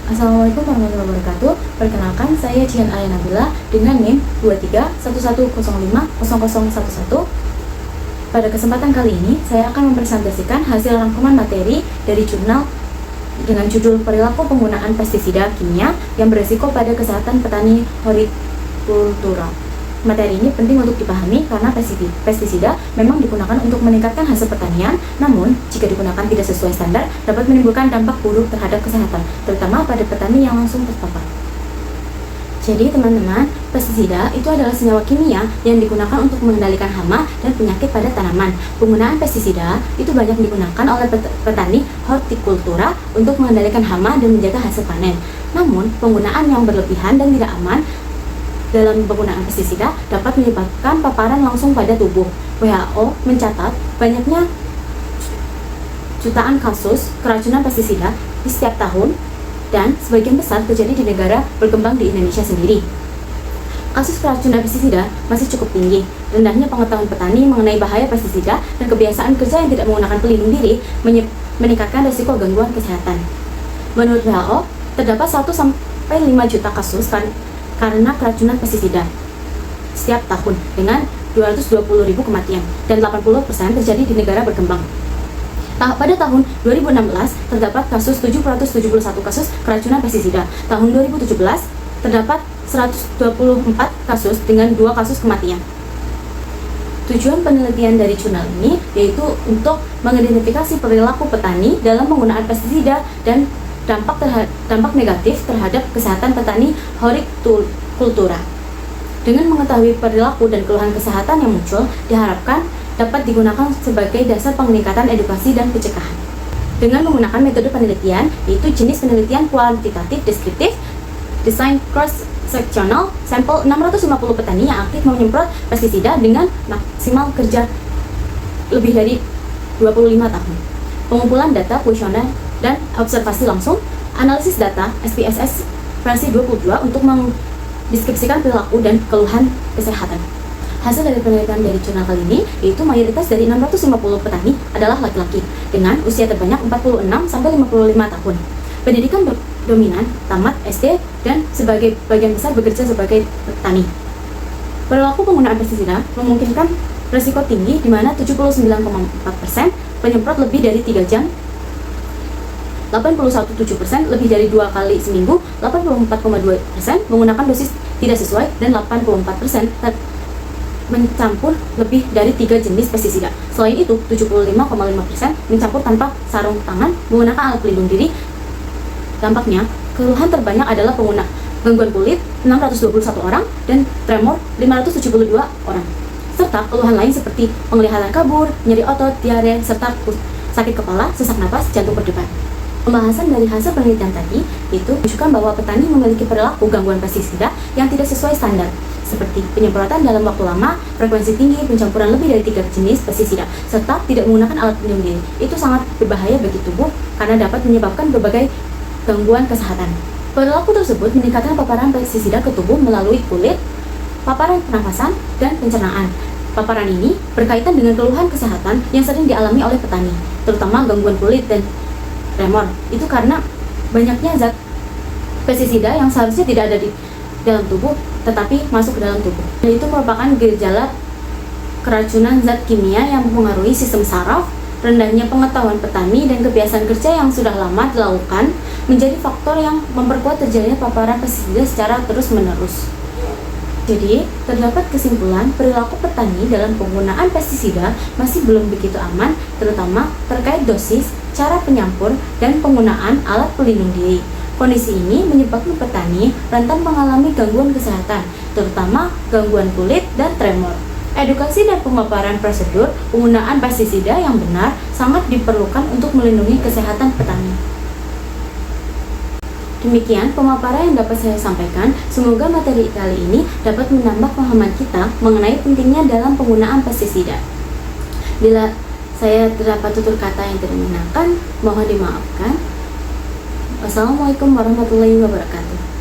Assalamualaikum warahmatullahi wabarakatuh. Perkenalkan, saya Jihan Aya Nabila dengan NIM 2311050011. Pada kesempatan kali ini, saya akan mempresentasikan hasil rangkuman materi dari jurnal dengan judul Perilaku Penggunaan Pestisida Kimia yang Beresiko pada Kesehatan Petani Hortikultura. Materi ini penting untuk dipahami karena pestisida memang digunakan untuk meningkatkan hasil pertanian, namun jika digunakan tidak sesuai standar dapat menimbulkan dampak buruk terhadap kesehatan, terutama pada petani yang langsung terpapar. Jadi teman-teman, pestisida itu adalah senyawa kimia yang digunakan untuk mengendalikan hama dan penyakit pada tanaman. Penggunaan pestisida itu banyak digunakan oleh petani hortikultura untuk mengendalikan hama dan menjaga hasil panen. Namun, penggunaan yang berlebihan dan tidak aman dalam penggunaan pestisida dapat menyebabkan paparan langsung pada tubuh. WHO mencatat banyaknya jutaan kasus keracunan pestisida di setiap tahun dan sebagian besar terjadi di negara berkembang di Indonesia sendiri. Kasus keracunan pestisida masih cukup tinggi. Rendahnya pengetahuan petani mengenai bahaya pestisida dan kebiasaan kerja yang tidak menggunakan pelindung diri meningkatkan risiko gangguan kesehatan. Menurut WHO, terdapat 1-5 juta kasus karena keracunan pestisida setiap tahun dengan 220.000 kematian dan 80% terjadi di negara berkembang. Pada tahun 2016 terdapat kasus 771 kasus keracunan pestisida. Tahun 2017 terdapat 124 kasus dengan 2 kasus kematian. Tujuan penelitian dari jurnal ini yaitu untuk mengidentifikasi perilaku petani dalam penggunaan pestisida dan dampak negatif terhadap kesehatan petani hortikultura. Dengan mengetahui perilaku dan keluhan kesehatan yang muncul, diharapkan dapat digunakan sebagai dasar peningkatan edukasi dan pencegahan. Dengan menggunakan metode penelitian, yaitu jenis penelitian kuantitatif deskriptif, desain cross-sectional, sampel 650 petani yang aktif menyemprot pestisida dengan maksimal kerja lebih dari 25 tahun. Pengumpulan data kuesioner dan observasi langsung, analisis data SPSS versi 22 untuk mendeskripsikan perilaku dan keluhan kesehatan. Hasil dari penelitian dari jurnal kali ini yaitu mayoritas dari 650 petani adalah laki-laki dengan usia terbanyak 46 sampai 55 tahun. Pendidikan dominan, tamat SD dan sebagai bagian besar bekerja sebagai petani. Perilaku penggunaan pestisida memungkinkan risiko tinggi di mana 79,4% penyemprot lebih dari 3 jam, 81,7% lebih dari 2 kali seminggu, 84,2% menggunakan dosis tidak sesuai, dan 84% mencampur lebih dari 3 jenis pestisida. Selain itu, 75,5% mencampur tanpa sarung tangan menggunakan alat pelindung diri. Dampaknya, keluhan terbanyak adalah pengguna gangguan kulit 621 orang dan tremor 572 orang. Serta keluhan lain seperti penglihatan kabur, nyeri otot, diare, serta sakit kepala, sesak napas, jantung berdebar. Pembahasan dari hasil penelitian tadi itu menunjukkan bahwa petani memiliki perilaku gangguan pestisida yang tidak sesuai standar, seperti penyemprotan dalam waktu lama, frekuensi tinggi, pencampuran lebih dari 3 jenis pestisida, serta tidak menggunakan alat pelindung diri. Itu sangat berbahaya bagi tubuh karena dapat menyebabkan berbagai gangguan kesehatan. Perilaku tersebut meningkatkan paparan pestisida ke tubuh melalui kulit, paparan pernafasan, dan pencernaan. Paparan ini berkaitan dengan keluhan kesehatan yang sering dialami oleh petani, terutama gangguan kulit dan tremor. Itu karena banyaknya zat pestisida yang seharusnya tidak ada di dalam tubuh tetapi masuk ke dalam tubuh. Dan itu merupakan gejala keracunan zat kimia yang mempengaruhi sistem saraf. Rendahnya pengetahuan petani dan kebiasaan kerja yang sudah lama dilakukan menjadi faktor yang memperkuat terjadinya paparan pestisida secara terus-menerus. Jadi, terdapat kesimpulan perilaku petani dalam penggunaan pestisida masih belum begitu aman, terutama terkait dosis, cara penyampur, dan penggunaan alat pelindung diri. Kondisi ini menyebabkan petani rentan mengalami gangguan kesehatan, terutama gangguan kulit dan tremor. Edukasi dan pemaparan prosedur penggunaan pestisida yang benar sangat diperlukan untuk melindungi kesehatan petani. Demikian pemaparan yang dapat saya sampaikan. Semoga materi kali ini dapat menambah pemahaman kita mengenai pentingnya dalam penggunaan pestisida. Bila saya terdapat tutur kata yang tidak mengenakan, mohon dimaafkan. Wassalamualaikum warahmatullahi wabarakatuh.